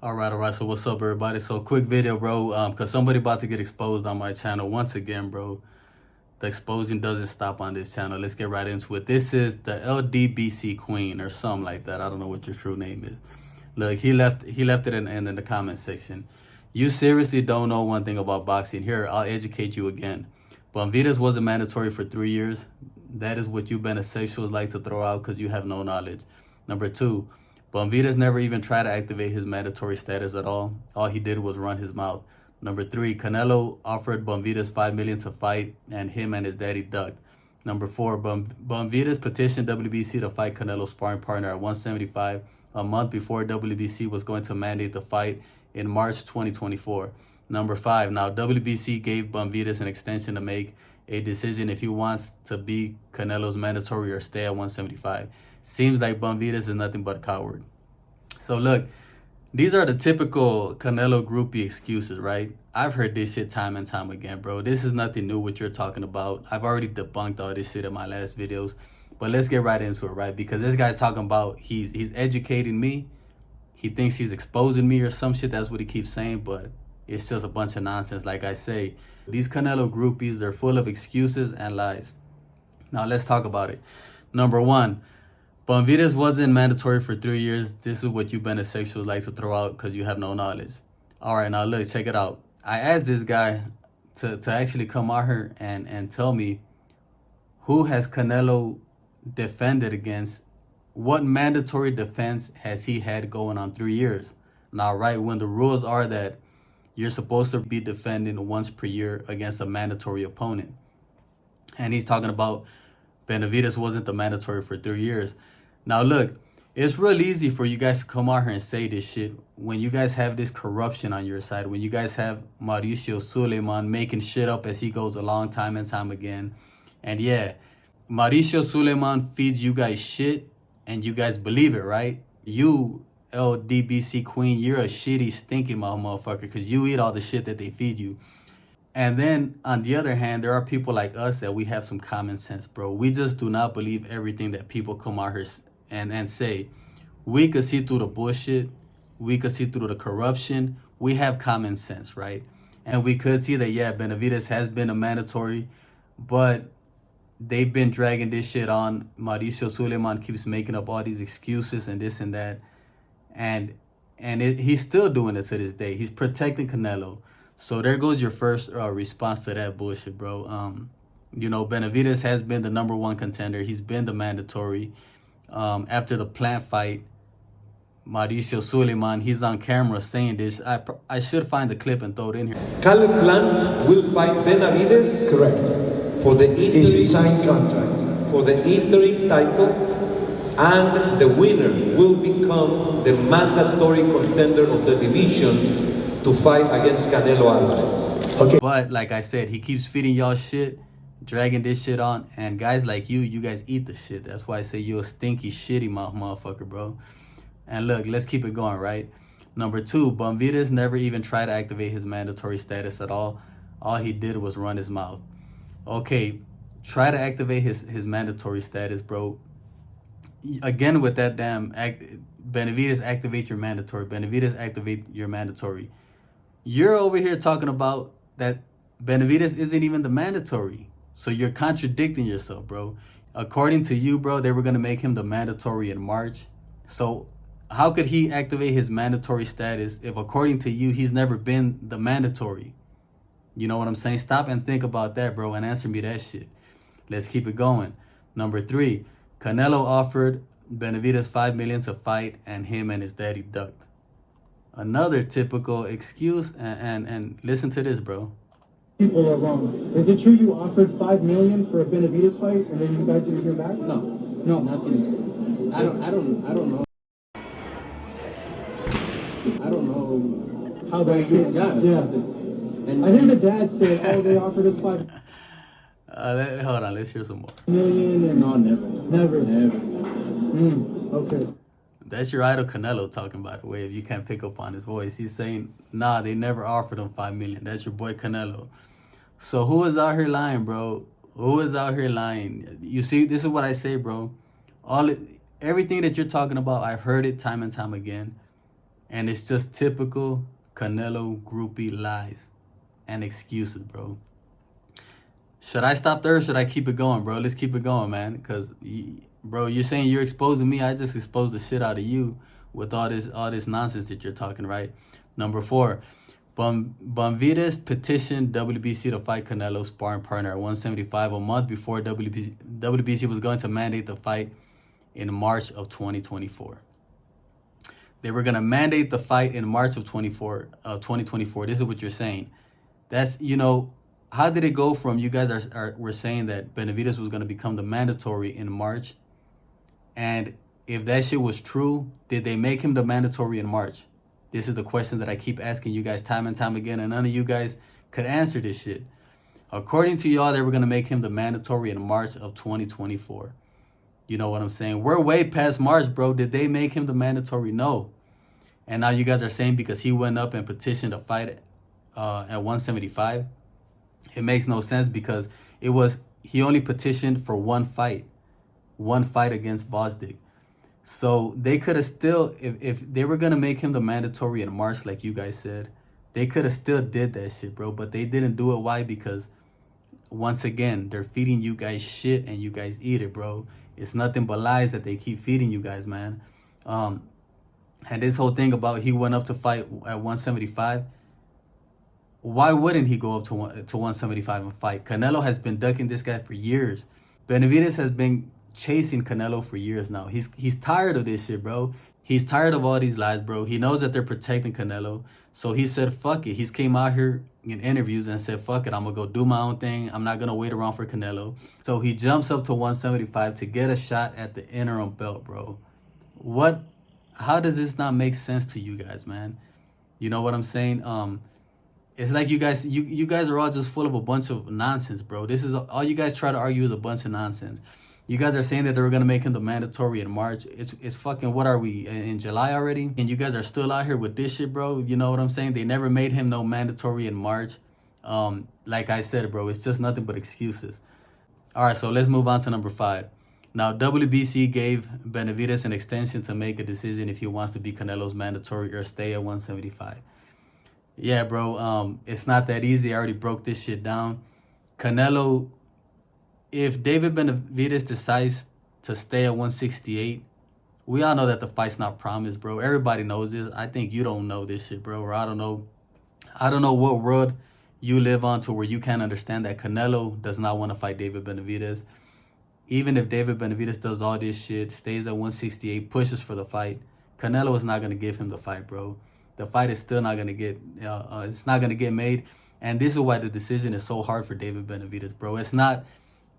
All right. So what's up, everybody? So quick video, bro. Cause somebody about to get exposed on my channel once again, bro. The exposing doesn't stop on this channel. Let's get right into it. This is the LDBC Queen or something like that. I don't know what your true name is. Look, he left it in the comment section. You seriously don't know one thing about boxing. Here, I'll educate you again. Bombitas wasn't mandatory for 3 years. That is what you Benesexuals like to throw out because you have no knowledge. Number two, Bombitas never even tried to activate his mandatory status at all. All he did was run his mouth. Number three, Canelo offered Bombitas $5 million to fight, and him and his daddy ducked. Number four, Bombitas petitioned WBC to fight Canelo's sparring partner at 175 a month before WBC was going to mandate the fight in March 2024. Number five, now WBC gave Bombitas an extension to make a decision if he wants to be Canelo's mandatory or stay at 175. Seems like Bombitas is nothing but a coward. So look, these are the typical Canelo groupie excuses, right? I've heard this shit time and time again, bro. This is nothing new what you're talking about. I've already debunked all this shit in my last videos. But let's get right into it, right? Because this guy's talking about he's educating me. He thinks he's exposing me or some shit. That's what he keeps saying, but it's just a bunch of nonsense. Like I say, these Canelo groupies, they're full of excuses and lies. Now let's talk about it. Number one, Bombitas wasn't mandatory for 3 years. This is what you Benesexuals like to throw out because you have no knowledge. All right, now look, check it out. I asked this guy to actually come out here and tell me who has Canelo defended against. What mandatory defense has he had going on 3 years? Now, right, when the rules are that you're supposed to be defending once per year against a mandatory opponent. And he's talking about Benavidez wasn't the mandatory for 3 years. Now, look, it's real easy for you guys to come out here and say this shit when you guys have this corruption on your side, when you guys have Mauricio Suleiman making shit up as he goes along time and time again. And yeah, Mauricio Suleiman feeds you guys shit and you guys believe it, right? You, LDBC Queen, you're a shitty, stinky motherfucker because you eat all the shit that they feed you. And then, on the other hand, there are people like us that we have some common sense, bro. We just do not believe everything that people come out here and say. We could see through the bullshit. We could see through the corruption. We have common sense, right? And we could see that, yeah, Benavidez has been a mandatory, but they've been dragging this shit on. Mauricio Suleiman keeps making up all these excuses and this and that. And he's still doing it to this day. He's protecting Canelo. So there goes your first response to that bullshit, bro. You know, Benavidez has been the #1 contender. He's been the mandatory. After the Plant fight, Mauricio Suleiman, he's on camera saying this. I should find the clip and throw it in here. Caleb Plant will fight Benavidez. Correct. For the interim, It's a signed contract. for the interim title, and the winner will become the mandatory contender of the division to fight against Canelo Alvarez. Okay. But like I said, he keeps feeding y'all shit, dragging this shit on, and guys like you guys eat the shit. That's why I say you a stinky, shitty motherfucker, bro. And look, let's keep it going, right? Number two, Bombitas never even tried to activate his mandatory status at all. All he did was run his mouth. Okay, try to activate his mandatory status, bro. Again with that damn Benavidez activate your mandatory. Benavidez activate your mandatory. You're over here talking about that Benavidez isn't even the mandatory. So you're contradicting yourself, bro. According to you, bro, they were going to make him the mandatory in March. So how could he activate his mandatory status if, according to you, he's never been the mandatory? You know what I'm saying? Stop and think about that, bro, and answer me that shit. Let's keep it going. Number three, Canelo offered Benavidez $5 million to fight, and him and his daddy ducked. Another typical excuse, and listen to this, bro. People are wrong. Is it true you offered $5 million for a Benavidez fight and then you guys didn't hear back? No, nothing. I don't know. I don't know How that came. Yeah. And I think the dad said, "Oh, they offered us $5 Hold on, let's hear some more. million." And no, never. Okay. That's your idol Canelo talking, by the way, if you can't pick up on his voice. He's saying, nah, they never offered him $5 million. That's your boy Canelo. So who is out here lying, bro? Who is out here lying? You see, this is what I say, bro. Everything that you're talking about, I've heard it time and time again. And it's just typical Canelo groupie lies and excuses, bro. Should I stop there or should I keep it going, bro? Let's keep it going, man. Because, bro, you're saying you're exposing me. I just exposed the shit out of you with all this nonsense that you're talking, right? Number 4, Benavidez petitioned WBC to fight Canelo's sparring partner at 175 a month before WBC was going to mandate the fight in March of 2024. They were going to mandate the fight in March of 2024. This is what you're saying. That's, how did it go from you guys were saying that Benavidez was going to become the mandatory in March? And if that shit was true, did they make him the mandatory in March? This is the question that I keep asking you guys time and time again, and none of you guys could answer this shit. According to y'all, they were going to make him the mandatory in March of 2024. You know what I'm saying? We're way past March, bro. Did they make him the mandatory? No. And now you guys are saying because he went up and petitioned a fight at 175. It makes no sense because he only petitioned for one fight against Vosdick. So they could have still, if they were going to make him the mandatory in March, like you guys said, they could have still did that shit, bro. But they didn't do it. Why? Because, once again, they're feeding you guys shit and you guys eat it, bro. It's nothing but lies that they keep feeding you guys, man. And this whole thing about he went up to fight at 175, why wouldn't he go up to 175 and fight? Canelo has been ducking this guy for years. Benavidez has been chasing Canelo for years now. He's tired of this shit, bro. He's tired of all these lies, bro. He knows that they're protecting Canelo. So he said, fuck it. He's came out here in interviews and said, fuck it. I'm going to go do my own thing. I'm not going to wait around for Canelo. So he jumps up to 175 to get a shot at the interim belt, bro. How does this not make sense to you guys, man? You know what I'm saying? It's like you guys are all just full of a bunch of nonsense, bro. This is all you guys try to argue is a bunch of nonsense. You guys are saying that they were going to make him the mandatory in March. It's fucking, what are we, in July already? And you guys are still out here with this shit, bro. You know what I'm saying? They never made him no mandatory in March. Like I said, bro, it's just nothing but excuses. All right, so let's move on to number 5. Now, WBC gave Benavidez an extension to make a decision if he wants to be Canelo's mandatory or stay at 175. Yeah, bro, it's not that easy. I already broke this shit down. Canelo, if David Benavidez decides to stay at 168, we all know that the fight's not promised, bro. Everybody knows this. I think you don't know this shit, bro. Or I don't know what world you live on to where you can't understand that Canelo does not want to fight David Benavidez. Even if David Benavidez does all this shit, stays at 168, pushes for the fight, Canelo is not going to give him the fight, bro. The fight is still not going to get, it's not going to get made. And this is why the decision is so hard for David Benavidez, bro. It's not,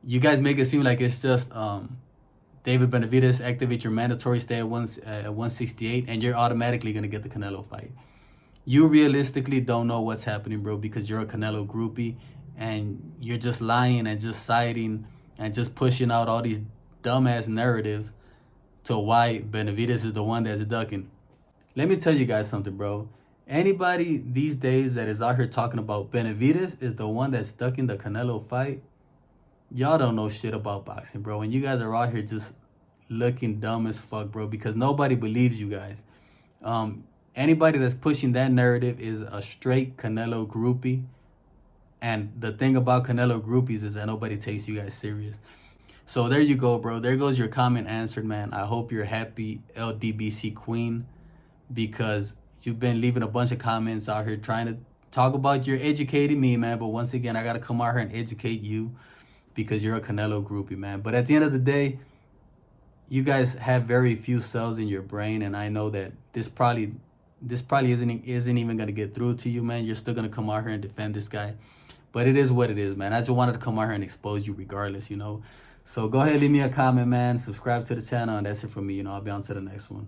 you guys make it seem like it's just David Benavidez, activate your mandatory, stay at 168, and you're automatically going to get the Canelo fight. You realistically don't know what's happening, bro, because you're a Canelo groupie, and you're just lying and just siding and just pushing out all these dumbass narratives to why Benavidez is the one that's ducking. Let me tell you guys something, bro. Anybody these days that is out here talking about Benavidez is the one that's ducking the Canelo fight, y'all don't know shit about boxing, bro. And you guys are out here just looking dumb as fuck, bro, because nobody believes you guys. Anybody that's pushing that narrative is a straight Canelo groupie. And the thing about Canelo groupies is that nobody takes you guys serious. So there you go, bro. There goes your comment answered, man. I hope you're happy, LDBC Queen, because you've been leaving a bunch of comments out here trying to talk about you're educating me, man. But once again, I got to come out here and educate you because you're a Canelo groupie, man. But at the end of the day, you guys have very few cells in your brain. And I know that this probably isn't even going to get through to you, man. You're still going to come out here and defend this guy. But it is what it is, man. I just wanted to come out here and expose you regardless, you know. So go ahead, leave me a comment, man. Subscribe to the channel, and that's it from me. You know, I'll be on to the next one.